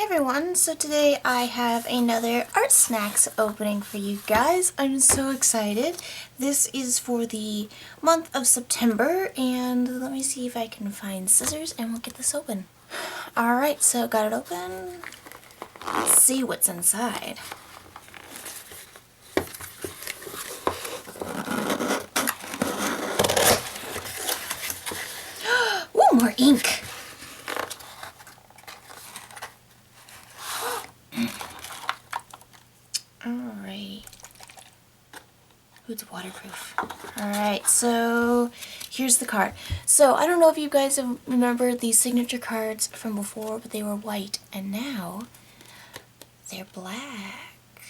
Hey everyone, so today I have another ArtSnacks opening for you guys. I'm so excited. This is for the month of September, and let me see if I can find scissors and we'll get this open. Alright, so got it open. Let's see what's inside. Ooh, more ink! Alright. Ooh, it's waterproof. Alright, so here's the card. So I don't know if you guys have remembered these signature cards from before, but they were white, and now they're black.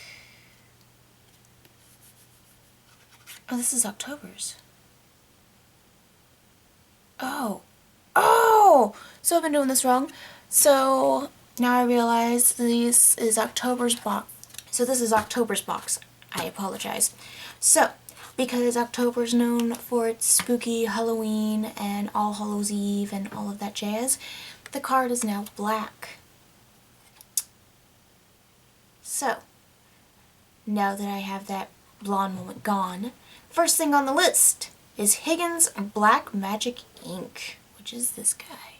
Oh, this is October's. Oh! So I've been doing this wrong. So now I realize this is October's box. So this is October's box. I apologize. So, because October is known for its spooky Halloween and All Hallows Eve and all of that jazz, the card is now black. So, now that I have that blonde moment gone, first thing on the list is Higgins Black Magic Ink, which is this guy.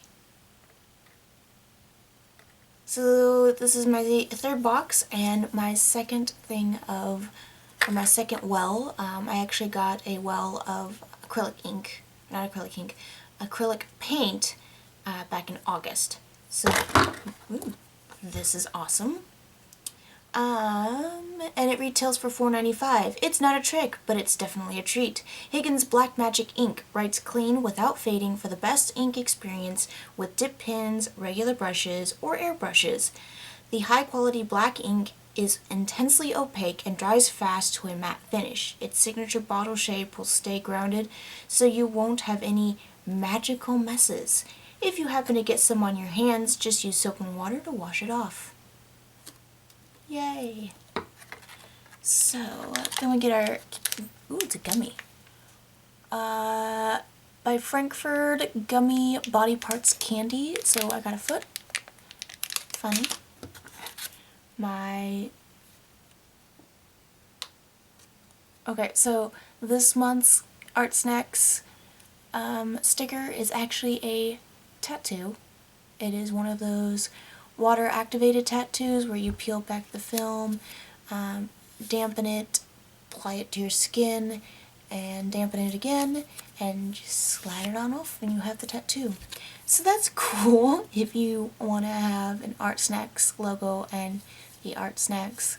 So this is my third box and my second thing of, or my second well. I actually got a well of acrylic ink, not acrylic ink, acrylic paint back in August. So, ooh, this is awesome. And it retails for $4.95. It's not a trick, but it's definitely a treat. Higgins Black Magic Ink writes clean without fading for the best ink experience with dip pens, regular brushes, or airbrushes. The high-quality black ink is intensely opaque and dries fast to a matte finish. Its signature bottle shape will stay grounded, so you won't have any magical messes. If you happen to get some on your hands, just use soap and water to wash it off. Yay! So, then we get our, ooh, it's a gummy. By Frankfurt Gummy Body Parts Candy. So I got a foot. Funny. Okay, so this month's ArtSnacks sticker is actually a tattoo. It is one of those water activated tattoos where you peel back the film, dampen it, apply it to your skin, and dampen it again, and just slide it on off and you have the tattoo. So that's cool if you want to have an ArtSnacks logo and the ArtSnacks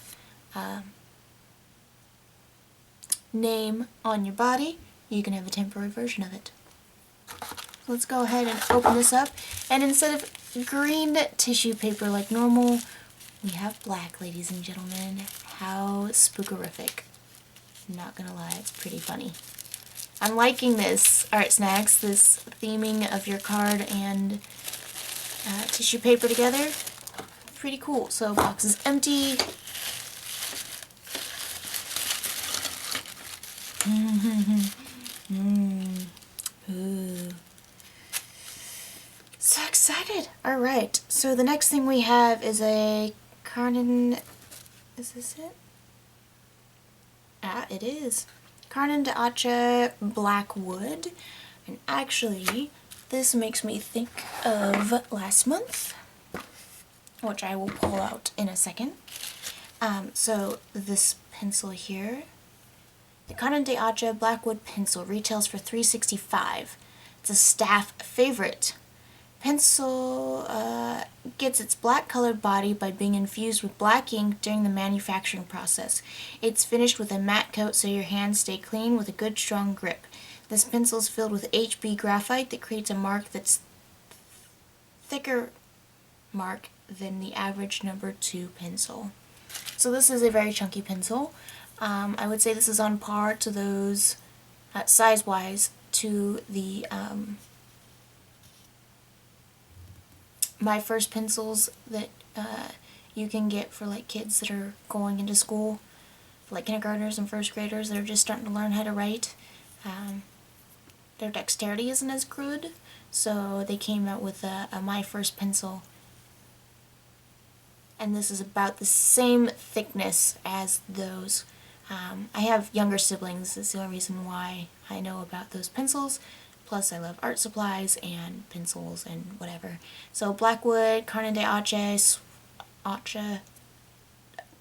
name on your body. You can have a temporary version of it. Let's go ahead and open this up, and instead of green tissue paper like normal, we have black, ladies and gentlemen. How spookerific. Not gonna lie, it's pretty funny. I'm liking this, ArtSnacks, this theming of your card and tissue paper together. Pretty cool. So box is empty. Ooh. So excited! Alright, so the next thing we have is a Carnan... Is this it? Ah, it is. Carnan d'Ache Black Wood. And actually, this makes me think of last month, which I will pull out in a second. So this pencil here, the Carnan d'Ache Blackwood pencil retails for $3.65. It's a staff favorite. Pencil gets its black colored body by being infused with black ink during the manufacturing process. It's finished with a matte coat so your hands stay clean with a good strong grip. This pencil is filled with HB graphite that creates a mark that's thicker mark than the average number 2 pencil. So this is a very chunky pencil. I would say this is on par to those, size-wise, to the My First pencils that you can get for like kids that are going into school, like kindergartners and first graders that are just starting to learn how to write. Their dexterity isn't as good, so they came out with a My First pencil and this is about the same thickness as those. I have younger siblings, that's the only reason why I know about those pencils. Plus I love art supplies and pencils and whatever. So Blackwood, Carne de Ache,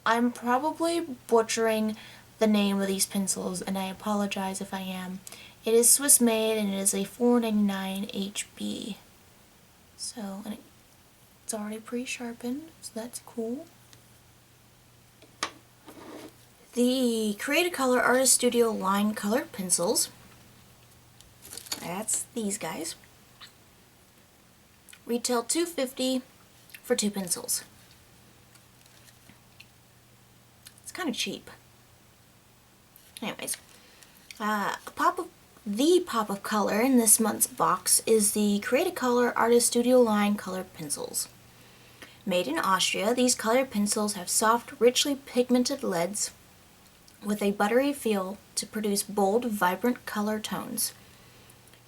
I'm probably butchering the name of these pencils, and I apologize if I am. It is Swiss made, and it is a 499 HB. So, and it's already pre-sharpened, so that's cool. The Create-A-Color Artist Studio Line Colored Pencils. That's these guys. Retail $2.50 for 2 pencils. It's kind of cheap. Anyways, the pop of color in this month's box is the Create-A-Color Artist Studio Line Colored Pencils. Made in Austria, these colored pencils have soft, richly pigmented leads with a buttery feel to produce bold, vibrant color tones.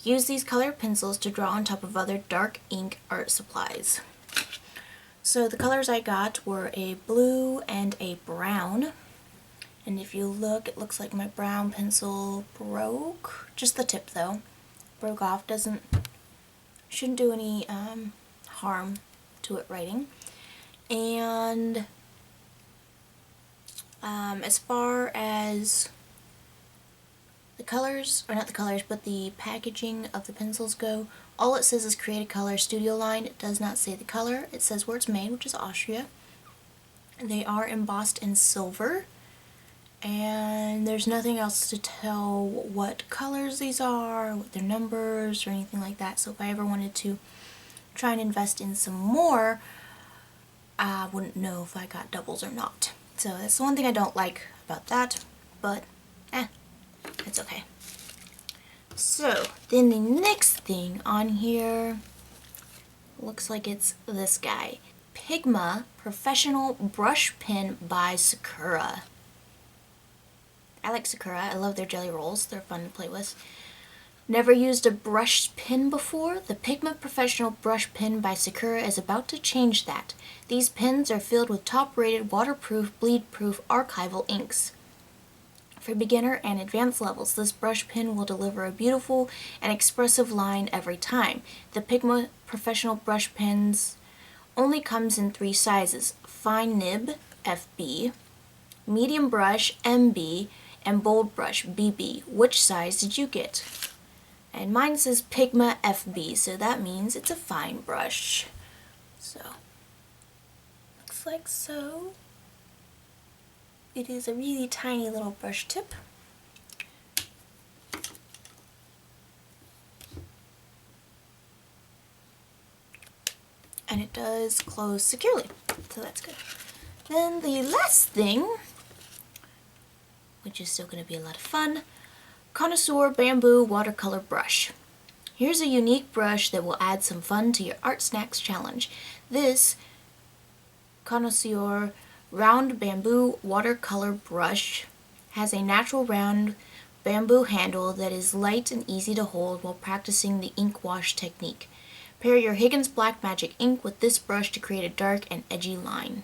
Use these colored pencils to draw on top of other dark ink art supplies. So the colors I got were a blue and a brown. And if you look, it looks like my brown pencil broke. Just the tip though. Broke off. Shouldn't do any harm to it writing. And as far as the colors, or not the colors, but the packaging of the pencils go, all it says is Create-A-Color Studio Line. It does not say the color. It says where it's made, which is Austria. They are embossed in silver. And there's nothing else to tell what colors these are, what their numbers, or anything like that. So if I ever wanted to try and invest in some more, I wouldn't know if I got doubles or not. So that's the one thing I don't like about that, but it's okay. So then the next thing on here looks like it's this guy. Pigma Professional Brush Pen by Sakura. I like Sakura. I love their jelly rolls. They're fun to play with. Never used a brush pen before? The Pigma Professional Brush Pen by Sakura is about to change that. These pens are filled with top-rated, waterproof, bleed-proof archival inks. For beginner and advanced levels, this brush pen will deliver a beautiful and expressive line every time. The Pigma Professional Brush Pens only comes in 3 sizes: fine nib, FB, medium brush, MB, and bold brush, BB. Which size did you get? And mine says Pigma FB, so that means it's a fine brush. So, looks like so. It is a really tiny little brush tip. And it does close securely, so that's good. Then the last thing, which is still going to be a lot of fun, Connoisseur Bamboo Watercolor Brush. Here's a unique brush that will add some fun to your ArtSnacks challenge. This Connoisseur Round Bamboo Watercolor Brush has a natural round bamboo handle that is light and easy to hold while practicing the ink wash technique. Pair your Higgins Black Magic ink with this brush to create a dark and edgy line.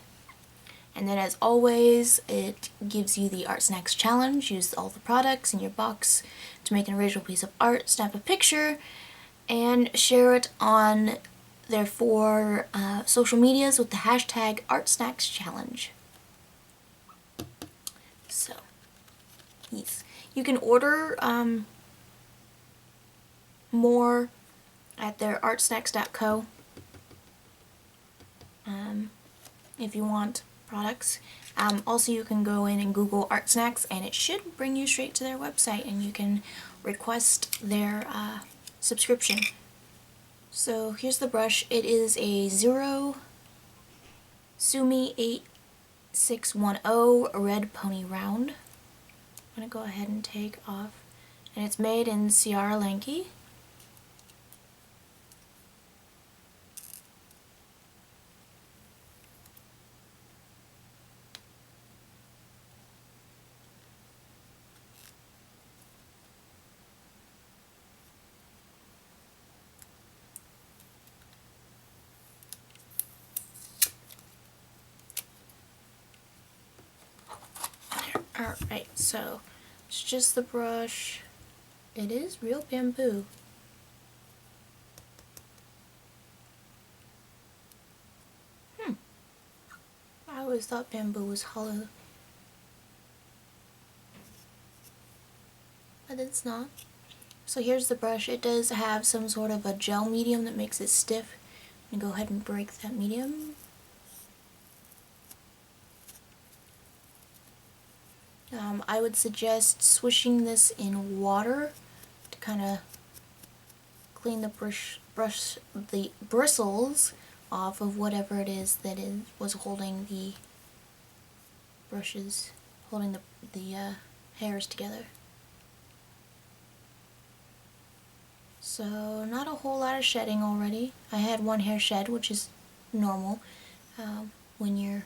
And then as always, it gives you the ArtSnacks challenge. Use all the products in your box to make an original piece of art, snap a picture, and share it on their 4 social medias with the hashtag ArtSnacksChallenge. So, yes. You can order more at their artsnacks.co if you want products. Also, you can go in and Google ArtSnacks and it should bring you straight to their website and you can request their subscription. So here's the brush. It is a Zero Sumi 8610 Red Pony Round. I'm going to go ahead and take off. And it's made in Sierra Leone. Alright, so it's just the brush. It is real bamboo. I always thought bamboo was hollow. But it's not. So here's the brush. It does have some sort of a gel medium that makes it stiff. I'm going to go ahead and break that medium. I would suggest swishing this in water to kind of clean the the bristles off of whatever it is that was holding the brushes, holding the hairs together. So not a whole lot of shedding already. I had one hair shed, which is normal when you're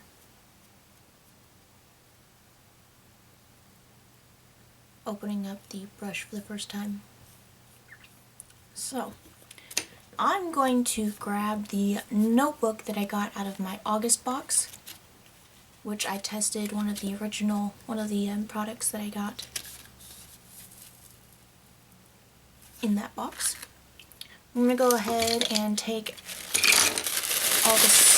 opening up the brush for the first time. So I'm going to grab the notebook that I got out of my August box, which I tested one of the products that I got in that box. I'm going to go ahead and take all this.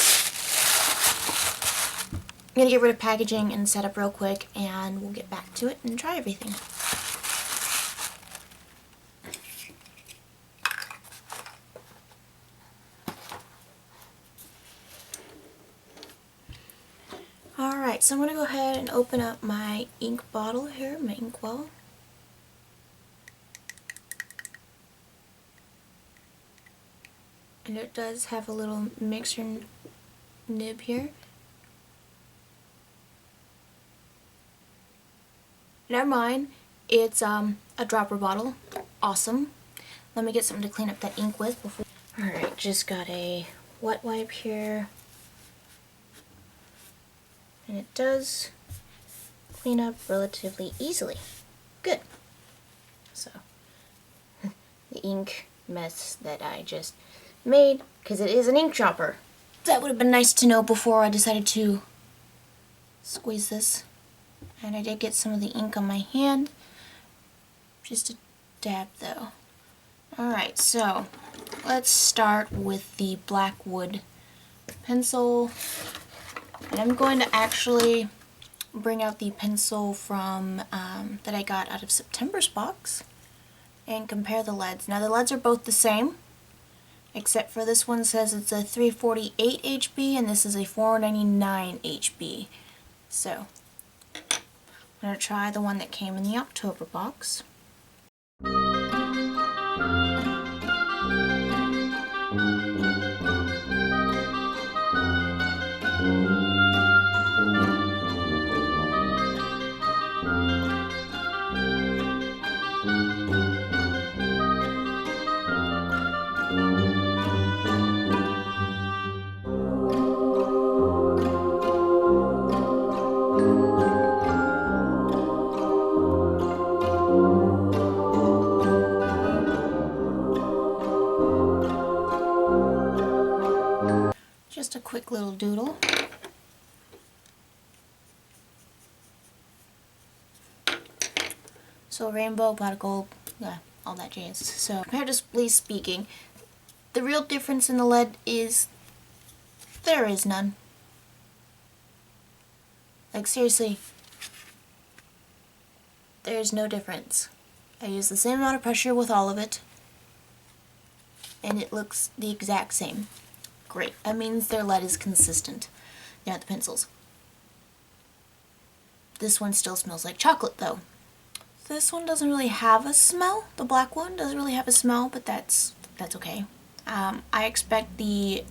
I'm going to get rid of packaging and set up real quick, and we'll get back to it and try everything. Alright, so I'm going to go ahead and open up my ink bottle here, my inkwell. And it does have a little mixer nib here. Never mind, it's a dropper bottle. Awesome. Let me get something to clean up that ink with before. Alright, just got a wet wipe here. And it does clean up relatively easily. Good. So, the ink mess that I just made, because it is an ink dropper. That would have been nice to know before I decided to squeeze this. And I did get some of the ink on my hand. Just a dab though. Alright, so let's start with the black wood pencil. And I'm going to actually bring out the pencil from that I got out of September's box and compare the leads. Now the leads are both the same, except for this one says it's a 348 HB and this is a 499 HB. So I'm going to try the one that came in the October box. Just a quick little doodle. So rainbow, pot of gold, yeah, all that jazz. So comparatively speaking, the real difference in the lead is there is none. Like seriously, there's no difference. I use the same amount of pressure with all of it, and it looks the exact same. Great. That means their lead is consistent. Yeah, the pencils. This one still smells like chocolate though. This one doesn't really have a smell. The black one doesn't really have a smell, but that's okay. I expect this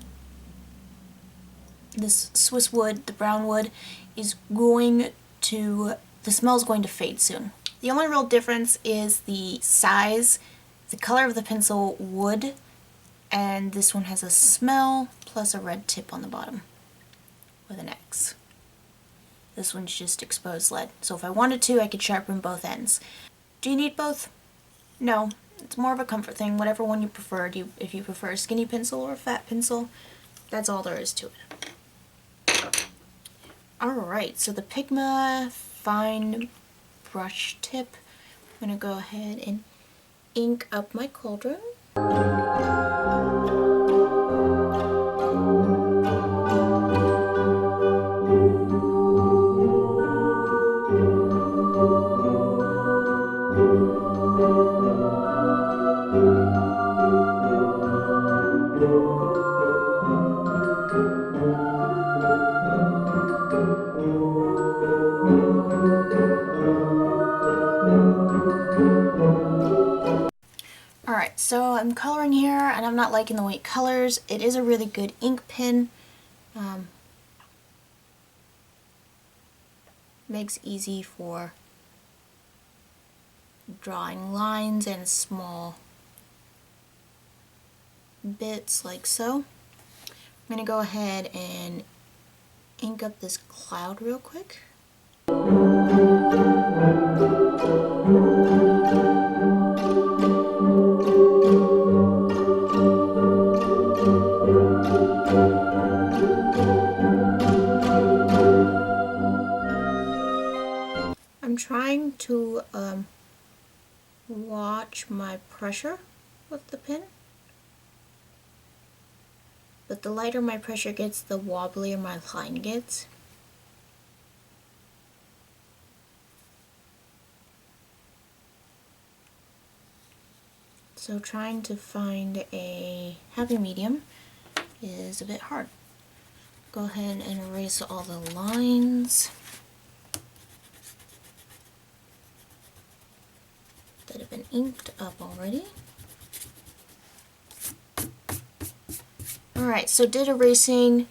Swiss wood, the brown wood, is going to, the smell is going to fade soon. The only real difference is the size, the color of the pencil wood, and this one has a smell plus a red tip on the bottom with an X. This one's just exposed lead. So if I wanted to, I could sharpen both ends. Do you need both? No. It's more of a comfort thing, whatever one you prefer. If you prefer a skinny pencil or a fat pencil, that's all there is to it. Alright, so the Pigma Fine brush tip, I'm going to go ahead and ink up my cauldron. Alright, so I'm coloring here and I'm not liking the way it colors. It is a really good ink pen. Makes easy for drawing lines and small bits like so. I'm going to go ahead and ink up this cloud real quick. I'm trying to watch my pressure with the pen, but the lighter my pressure gets, the wobblier my line gets. So trying to find a happy medium is a bit hard. Go ahead and erase all the lines that have been inked up already. Alright, so did erasing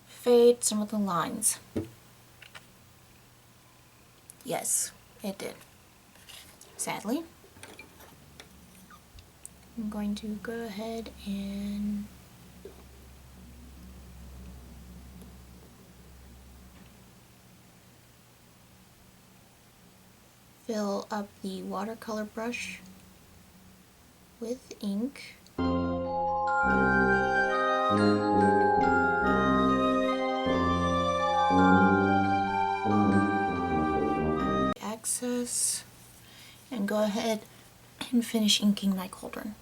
fade some of the lines? Yes, it did. Sadly. I'm going to go ahead and fill up the watercolor brush with ink. Access, and go ahead and finish inking my cauldron.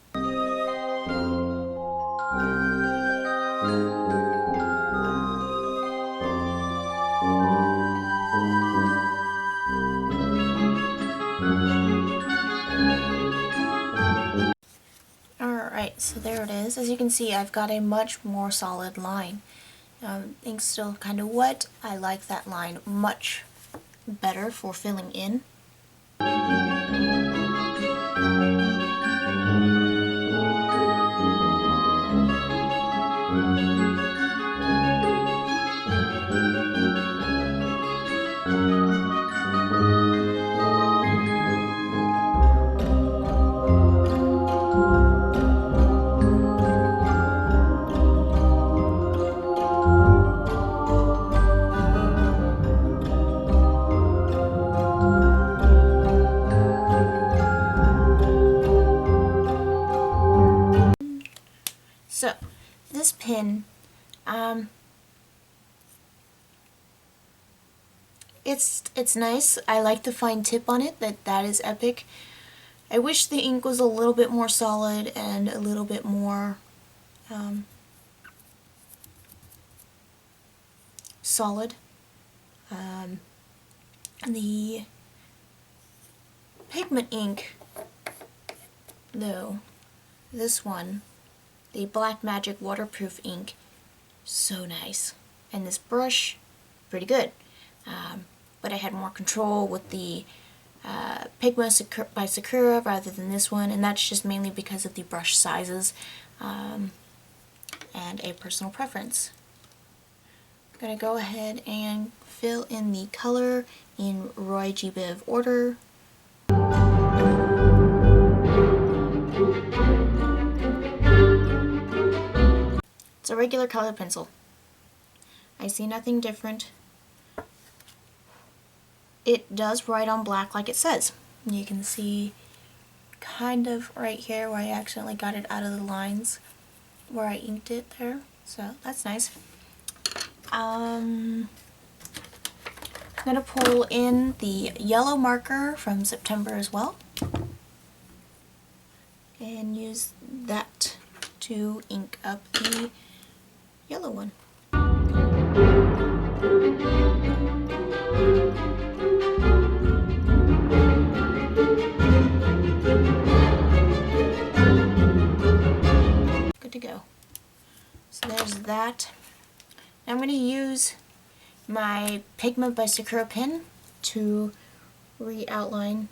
Alright, so there it is. As you can see, I've got a much more solid line. Ink's still kind of wet. I like that line much better for filling in. So, this pen, it's nice. I like the fine tip on it. That is epic. I wish the ink was a little bit more solid and a little bit more solid. The pigment ink, though, this one, the Black Magic waterproof ink, so nice. And this brush, pretty good. But I had more control with the Pigma by Sakura rather than this one, and that's just mainly because of the brush sizes and a personal preference. I'm going to go ahead and fill in the color in Roy G. Biv order. It's a regular colored pencil. I see nothing different. It does write on black like it says. You can see kind of right here where I accidentally got it out of the lines where I inked it there. So that's nice. I'm going to pull in the yellow marker from September as well, and use that to ink up the yellow one. Good to go. So there's that. Now I'm going to use my Pigment by Sakura pen to re-outline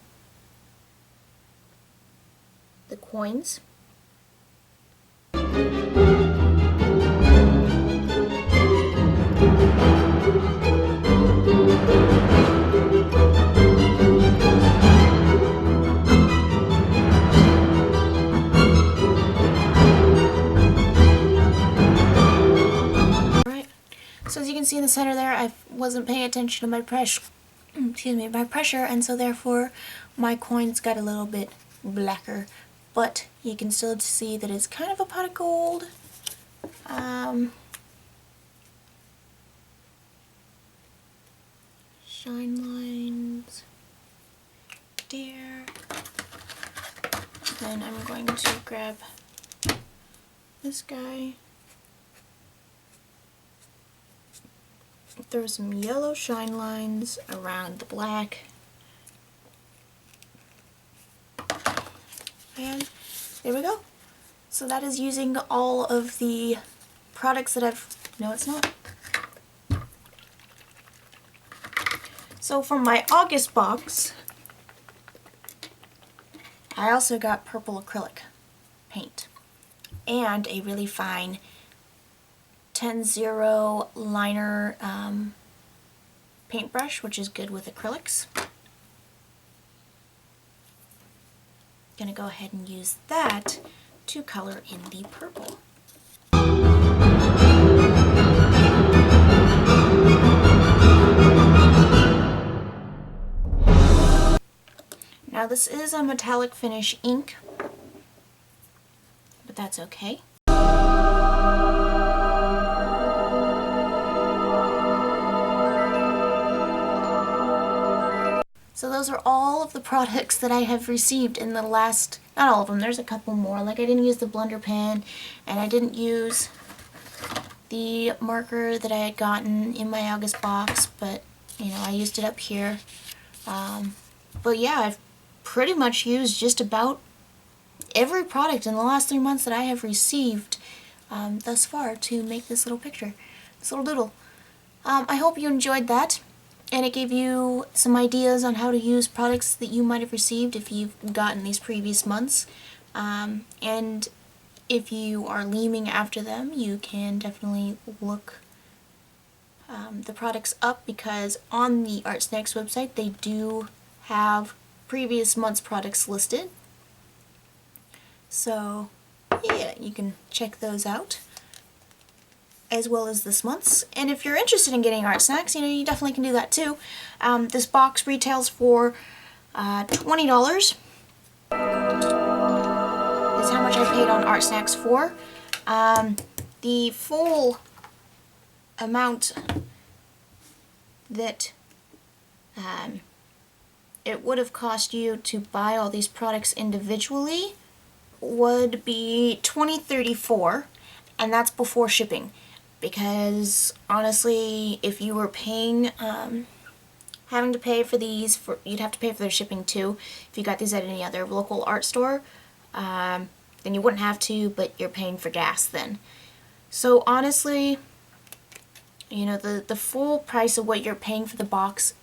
the coins. So as you can see in the center there, I wasn't paying attention to my pressure, and so therefore my coins got a little bit blacker. But you can still see that it's kind of a pot of gold. Shine lines there. Then I'm going to grab this guy. Throw some yellow shine lines around the black, and there we go. So that is using all of the products that no, it's not. So from my August box, I also got purple acrylic paint and a really fine 10-0 liner paintbrush, which is good with acrylics. Gonna go ahead and use that to color in the purple. Now this is a metallic finish ink, but that's okay. So those are all of the products that I have received in the last, not all of them, there's a couple more. Like I didn't use the blender pen, and I didn't use the marker that I had gotten in my August box, but you know, I used it up here. But yeah, I've pretty much used just about every product in the last 3 months that I have received thus far to make this little picture, this little doodle. I hope you enjoyed that. And it gave you some ideas on how to use products that you might have received if you've gotten these previous months. And if you are leaning after them, you can definitely look the products up, because on the ArtSnack's website they do have previous month's products listed. So yeah, you can check those out, as well as this month's. And if you're interested in getting ArtSnacks, you know, you definitely can do that too. This box retails for $20. Is how much I paid on ArtSnacks for. The full amount that it would have cost you to buy all these products individually would be $20.34, and that's before shipping. Because honestly, if you were paying, having to pay for these, you'd have to pay for their shipping too. If you got these at any other local art store, then you wouldn't have to, but you're paying for gas then. So honestly, you know, the full price of what you're paying for the box,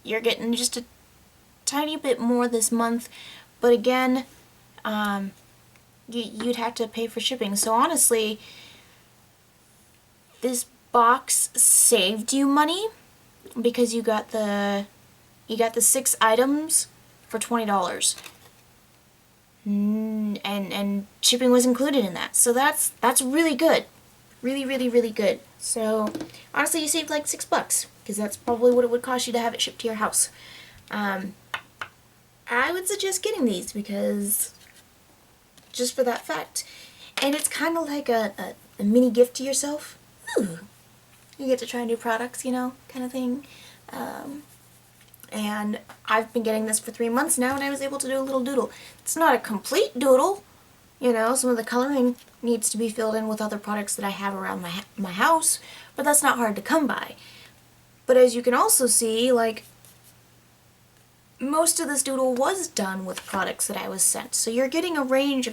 you're getting just a tiny bit more this month. But again, you'd have to pay for shipping. So honestly, this box saved you money because you got the 6 items for $20, and shipping was included in that. So that's really good, really good. So honestly, you saved like $6 because that's probably what it would cost you to have it shipped to your house. I would suggest getting these because just for that fact, and it's kind of like a mini gift to yourself. Ooh, you get to try new products, you know, kind of thing. And I've been getting this for 3 months now, and I was able to do a little doodle. It's not a complete doodle, you know, some of the coloring needs to be filled in with other products that I have around my house, but that's not hard to come by. But as you can also see, like, most of this doodle was done with products that I was sent. So you're getting a range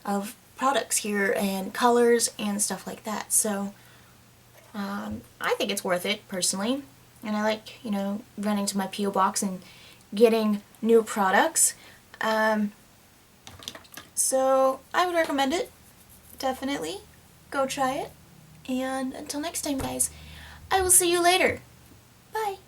of products here and colors and stuff like that. So I think it's worth it, personally. And I like, you know, running to my P.O. box and getting new products. So I would recommend it. Definitely. Go try it. And until next time, guys, I will see you later. Bye.